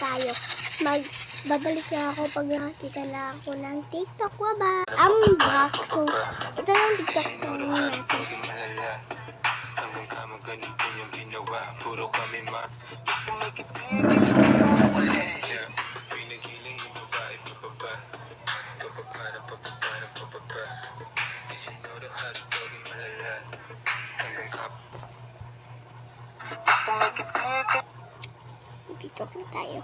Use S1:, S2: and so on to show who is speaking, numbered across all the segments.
S1: tayo. Babalik na ako pag nakakita na ako ng TikTok. Baba! I'm back. So, ito yung TikTok ko natin.
S2: Hanggang kamang ganito yung ginawa. Puro kami Pinagiling yung babae pababa. Pababa na pababa na pababa. Di siya noto hot doggy malala. Hanggang
S1: TikTok na tayo.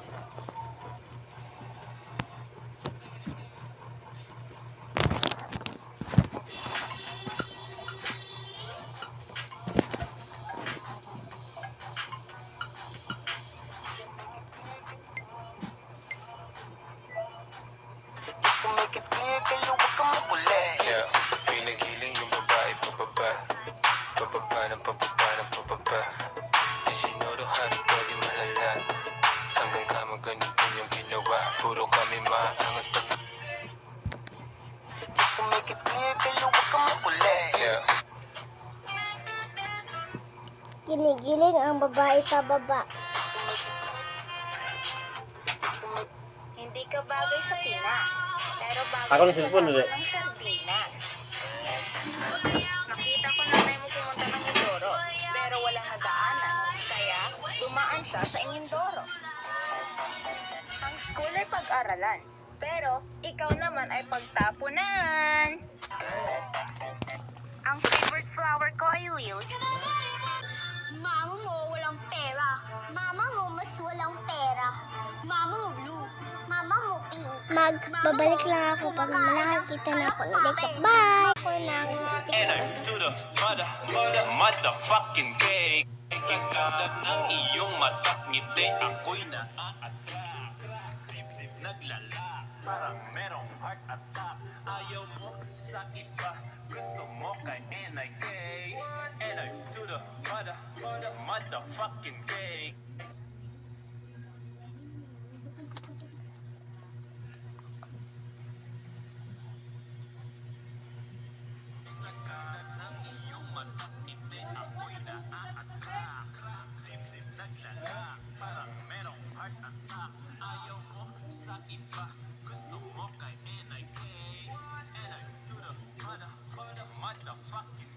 S2: Pinagiling yung babae pababa. Pababa na pababa na pababa. Di siya noto hot doggy malala. Hanggang kamang ganito yung ginawa. Puro kami maangas pag
S1: Ginigiling ang babae pababa.
S3: Hindi ka bagay sa Pinas, pero bagay
S4: Ako na
S3: ka sa
S4: cellphone
S3: laman
S4: ulit.
S3: ng sardinas. Nakita ko nanay mo pumunta ng Mindoro, pero walang nadaanan, kaya dumaan siya sa Inindoro. Ang school ay pag-aralan, pero ikaw naman ay pagtapunan. Ang favorite flower ko ay lily.
S5: Mama mo walang pera. Mama mo mas walang pera. Mama mo blue. Mama mo pink.
S1: Babalik lang ako pag nakakita na ako ng TikTok. Bye! Ako ng
S2: And I do the motherfucking cake. Kikada ng iyong mata't ngiti. Ako'y naa-attract. Dip-dip naglala. Parang merong heart attack. Ayaw mo sa iba. Gusto mo kay NIK. And I do the motherfucking cake. Parang merong heart attack. Ayaw mo sa iba. Gusto mo kay NIK. And I do the motherfucking